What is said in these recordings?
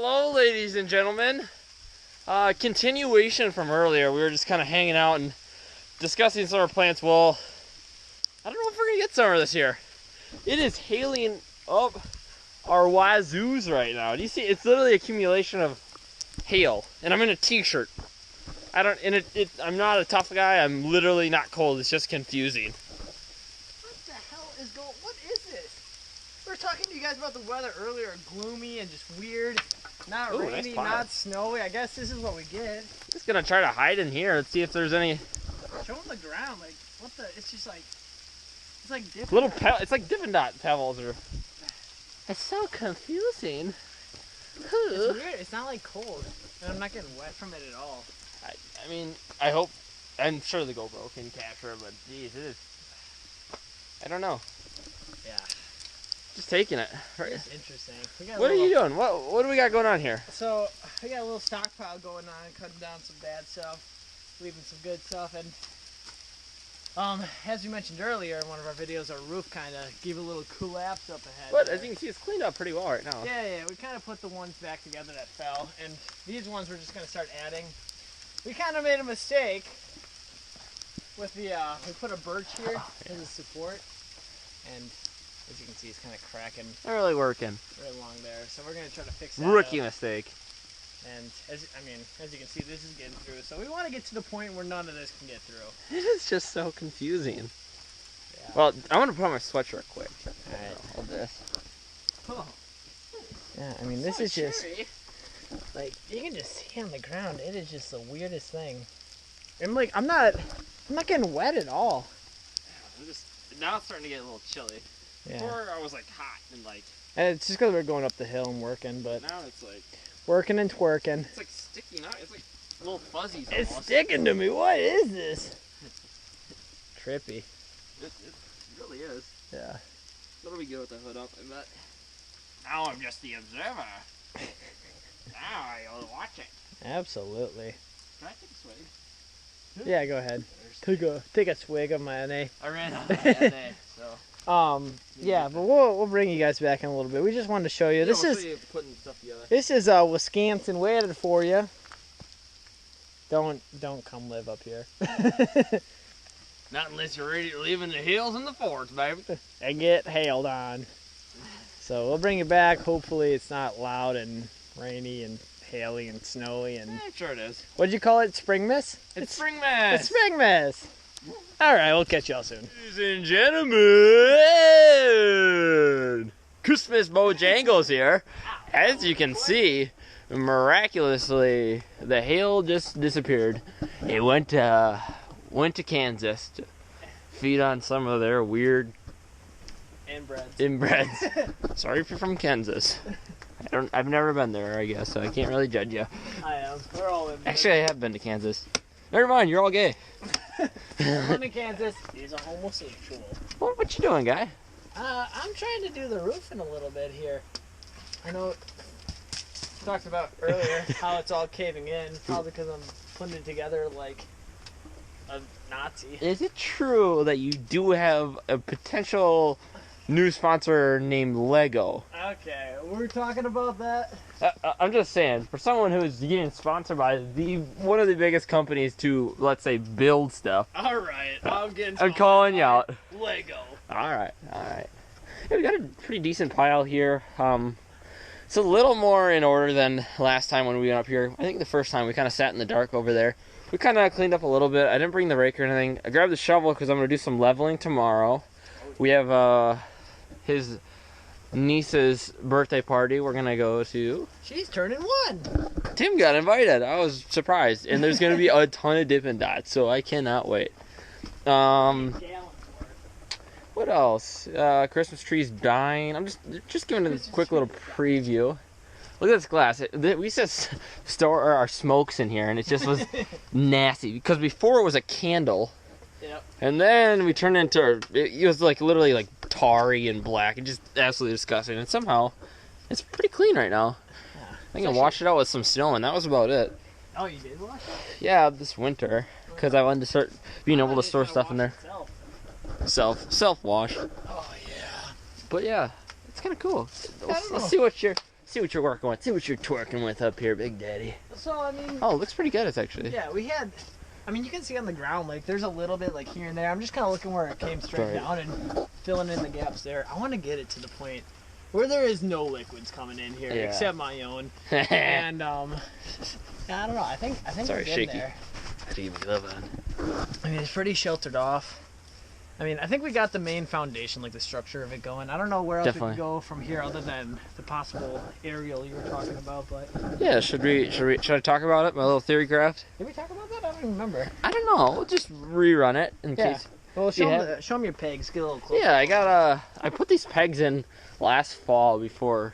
Hello, ladies and gentlemen. Continuation from earlier. We were just kind of hanging out and discussing summer plants. Well, I don't know if we're going to get summer this year. It is hailing up our wazoos right now. Do you see? It's literally accumulation of hail. And I'm in a t-shirt. I'm not a tough guy. I'm literally not cold. It's just confusing. What the hell is going? What is this? We were talking to you guys about the weather earlier. Gloomy and just weird. Not rainy, nice not snowy. I guess this is what we get. I'm just gonna try to hide in here and see if there's any Show them the ground. Like what the? It's just like it's like different. little it's like Dippin' Dot pebbles or. It's so confusing. It's weird. It's not like cold, and I'm not getting wet from it at all. I mean, I'm sure the GoPro can capture it, but geez, it is. I don't know. Yeah. Just taking it. It's interesting. What are you doing? What do we got going on here? So we got a little stockpile going on, cutting down some bad stuff, leaving some good stuff, and as we mentioned earlier in one of our videos, our roof kind of gave a little collapse up ahead. But as you can see, it's cleaned up pretty well right now. Yeah, we kind of put the ones back together that fell, and these ones we're just going to start adding. We kind of made a mistake with the, we put a birch here as a support, and as you can see, it's kind of cracking. Not really working. Right along there, so we're going to try to fix that Rookie up. mistake. And as you can see, this is getting through. So we want to get to the point where none of this can get through. It is just so confusing. Yeah. Well, I'm gonna put on my sweatshirt quick. Alright. Hold this. Oh. Yeah, I mean, this is just like you can just see on the ground. It is just the weirdest thing. And like, I'm not getting wet at all. Now it's starting to get a little chilly. Yeah. Before I was like hot and like. And it's just because we're going up the hill and working, but Now it's like. working and twerking. It's like sticking out. It's like little fuzzies. It's almost. sticking to me. What is this? Trippy. It really is. Yeah. What do we get with the hood up? I bet. Now I'm just the observer. Now I'll watch it. Absolutely. Can I take a swig? Yeah, go ahead. Take a swig of my NA. I ran out of NA, so. Yeah, but we'll bring you guys back in a little bit. We just wanted to show you. This is putting stuff together. This is Wisconsin waited for you. Don't come live up here. Not unless you're ready to live in the hills and the forts, baby. And get hailed on. So we'll bring you back. Hopefully it's not loud and rainy and haily and snowy and. Sure it is. What'd you call it? Spring mist? It's spring mist. It's spring mist. All right, we'll catch y'all soon. Ladies and gentlemen, Christmas Bojangles here. As you can see, miraculously, the hail just disappeared. It went to Kansas to feed on some of their weird inbreds. Sorry if you're from Kansas. I've never been there, I guess, so I can't really judge you. I am. We're all in. Actually, I have been to Kansas. Never mind, you're all gay. I'm in Kansas. He's a homosexual. What you doing, guy? I'm trying to do the roofing a little bit here. I know talked about earlier how it's all caving in, probably because I'm putting it together like a Nazi. Is it true that you do have a potential new sponsor named Lego? Okay, we're talking about that. I'm just saying, for someone who's getting sponsored by one of the biggest companies to, let's say, build stuff. All right, I'm calling you out. Lego. All right. Yeah, we got a pretty decent pile here. It's a little more in order than last time when we went up here. I think the first time we kind of sat in the dark over there. We kind of cleaned up a little bit. I didn't bring the rake or anything. I grabbed the shovel because I'm going to do some leveling tomorrow. We have his niece's birthday party we're going to go to. She's turning 1. Tim got invited. I was surprised. And there's going to be a ton of Dippin' Dots, so I cannot wait. What else? Christmas trees dying. I'm just giving a quick little preview. Look at this glass. We used to store our smokes in here, and it just was nasty. Because before it was a candle. Yep. And then we turned into, it was like literally like tarry and black. And just absolutely disgusting. And somehow, it's pretty clean right now. Yeah. I think I washed it out with some snow, and that was about it. Oh, you did wash it? Yeah, this winter. Because I wanted to start being able to store stuff in there. Self wash. Oh, yeah. But yeah, it's kind of cool. I don't know. Let's see what your See what you're working with. See what you're twerking with up here, Big Daddy. So I mean, Oh, it looks pretty good. It's actually. yeah, we had. I mean, you can see on the ground, like there's a little bit like here and there. I'm just kind of looking where it came straight Right. down and filling in the gaps there. I want to get it to the point where there is no liquids coming in here Yeah. except my own. And I don't know. I think Sorry, we're getting shaky. there. on. I mean, it's pretty sheltered off. I mean, I think we got the main foundation, like the structure of it going. I don't know where else we Definitely. could go from here other than the possible aerial you were talking about, but Yeah, should I talk about it? My little theory craft. did we talk about that? I don't even remember. I don't know. We'll just rerun it in Yeah. case. Well, show Yeah. them your pegs. Get a little closer. Yeah, I put these pegs in last fall before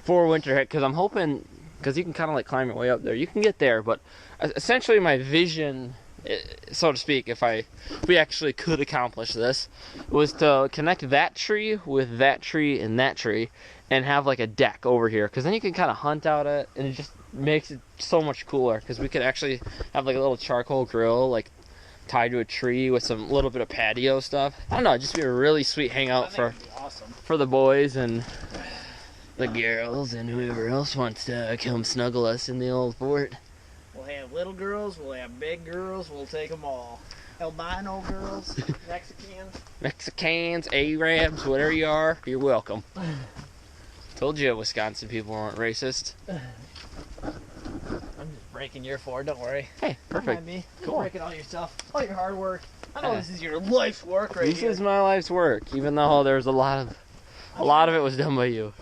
winter hit because I'm hoping, because you can kind of like climb your way up there. You can get there, but essentially my vision, so to speak, if we actually could accomplish this, was to connect that tree with that tree and that tree and have like a deck over here, because then you can kind of hunt out it and it just makes it so much cooler, because we could actually have like a little charcoal grill like tied to a tree with some little bit of patio stuff. I don't know, it'd just be a really sweet I hangout think for it'd be awesome. the boys and the girls and whoever else wants to come snuggle us in the old fort. We'll have little girls. We'll have big girls. We'll take them all. Albino girls, Mexicans, Arabs, whatever you are, you're welcome. Told you Wisconsin people aren't racist. I'm just breaking your Ford. Don't worry. Hey, Don't perfect. mind me. Cool. You're breaking all your stuff, all your hard work. I know Yeah. this is your life's work right This here. is my life's work, even though there's a lot of it was done by you.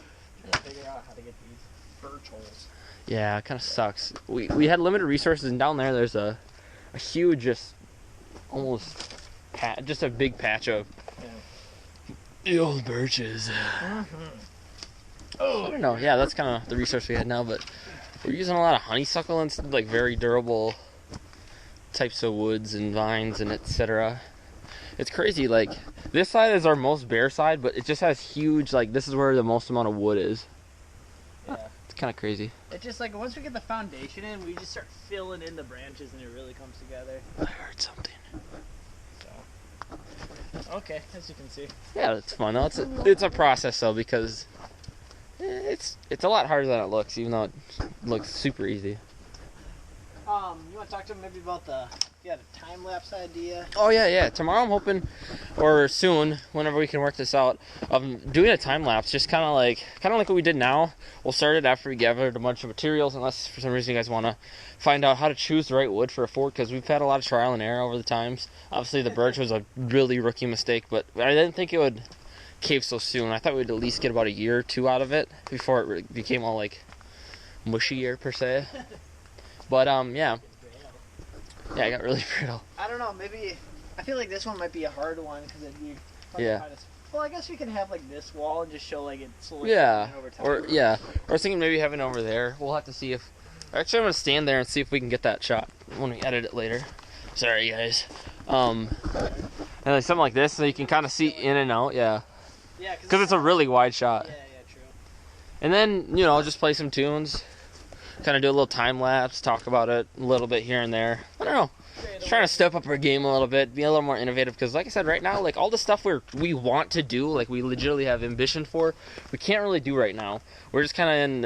I'm trying to figure out how to get these birch holes. Yeah, it kind of sucks. We had limited resources, and down there's a huge, just almost just a big patch of the old birches. I don't know. Yeah, that's kind of the resource we had now, but we're using a lot of honeysuckle and like very durable types of woods and vines and etc. It's crazy. Like this side is our most bare side, but it just has huge. Like this is where the most amount of wood is. Yeah. It's kind of crazy. It's just like once we get the foundation in, we just start filling in the branches, and it really comes together. I heard something. So, okay, as you can see. Yeah, it's fun though. It's a process though, because it's a lot harder than it looks, even though it looks super easy. You want to talk to him maybe about the time lapse idea? Oh yeah. Tomorrow I'm hoping, or soon, whenever we can work this out, doing a time lapse. Just kind of like what we did now. We'll start it after we gathered a bunch of materials, unless for some reason you guys want to find out how to choose the right wood for a fort, because we've had a lot of trial and error over the times. Obviously the birch was a really rookie mistake, but I didn't think it would cave so soon. I thought we'd at least get about a year or two out of it before it became all like mushier per se. But yeah, I got really brittle. I don't know. Maybe I feel like this one might be a hard one because it'd be. Yeah. Well, I guess we can have like this wall and just show like it slowly Yeah, coming over time. or yeah, I was thinking maybe having it over there. We'll have to see if. Actually, I'm gonna stand there and see if we can get that shot when we edit it later. Sorry, guys. And like something like this, so you can kind of see in and out. Yeah, Yeah, because it's a really wide shot. Yeah, true. And then just play some tunes, kind of do a little time lapse, talk about it a little bit here and there. I don't know. Just trying to step up our game a little bit, be a little more innovative, because like I said, right now, like all the stuff we want to do, like we legitimately have ambition for, we can't really do right now. We're just kind of in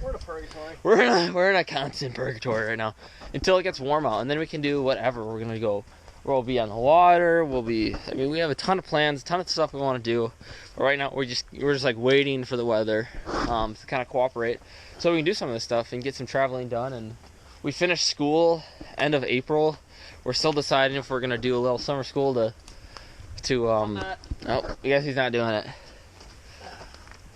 We're in a purgatory. we're in a constant purgatory right now until it gets warm out, and then we can do whatever. We're gonna go. We'll be on the water. We have a ton of plans, a ton of stuff we want to do. But right now, we're just like waiting for the weather to kind of cooperate, so we can do some of this stuff and get some traveling done. And we finished school end of April. We're still deciding if we're gonna do a little summer school to Not. Oh, I guess he's not doing it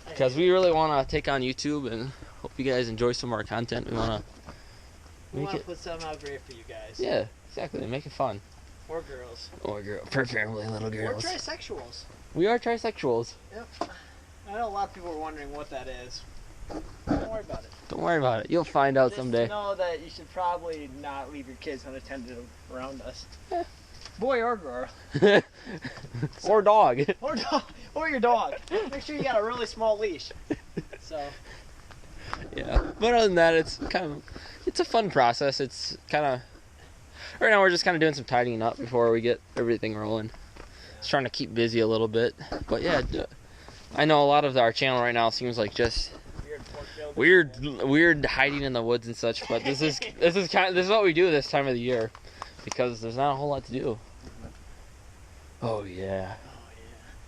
because we really want to take on YouTube and hope you guys enjoy some of our content. We want to We make want to it. put something out great for you guys. Yeah, exactly. Make it fun. Or girls. Or preferably little Or girls. trisexuals. We are trisexuals. Yep. I know a lot of people are wondering what that is. Don't worry about it. Don't worry about it. You'll find out Just someday. know that you should probably not leave your kids unattended around us. Eh. Boy or girl. Or dog. Or your dog. Make sure you got a really small leash. So, Yeah. But other than that, it's a fun process. It's kind of right now we're just kind of doing some tidying up before we get everything rolling. Just trying to keep busy a little bit. But yeah, I know a lot of our channel right now seems like just weird weird hiding in the woods and such. But this is what we do this time of the year, because there's not a whole lot to do. Oh yeah.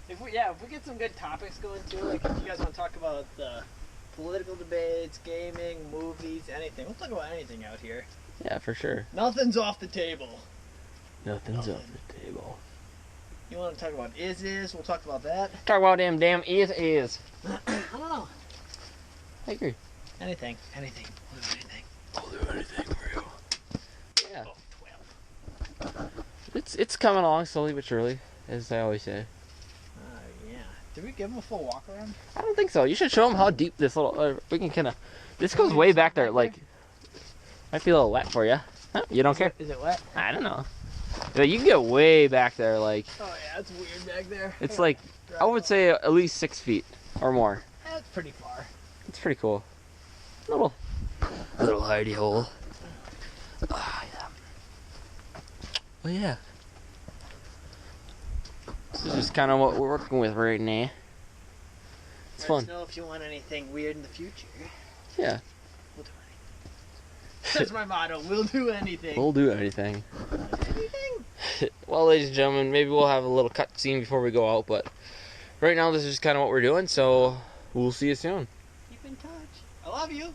If we get some good topics going too, like if you guys want to talk about the political debates, gaming, movies, anything, we'll talk about anything out here. Yeah, for sure. Nothing's off the table. Nothing's off the table. You want to talk about is? We'll talk about that. Talk about them damn is. I don't know. I agree. Anything. I'll do anything for you. Yeah. Oh, 12. It's coming along slowly but surely, as I always say. Yeah. Did we give him a full walk around? I don't think so. You should show them how deep this little. We can kind of. This goes way back there. Like, might be a little wet for you. Huh? You don't care? Is it wet? I don't know. Yeah, you can get way back there. Like, Oh yeah, it's weird back there. it's like I would say at least 6 feet or more. That's pretty far. It's pretty cool. Little hidey hole. Ah, yeah. Well, yeah. This is just kind of what we're working with right now. It's Let us fun. know if you want anything weird in the future. Yeah. We'll do anything. That's my motto. We'll do anything. We'll do anything. Anything? Well, ladies and gentlemen, maybe we'll have a little cut scene before we go out, but right now this is kind of what we're doing, so we'll see you soon. Keep in touch. I love you.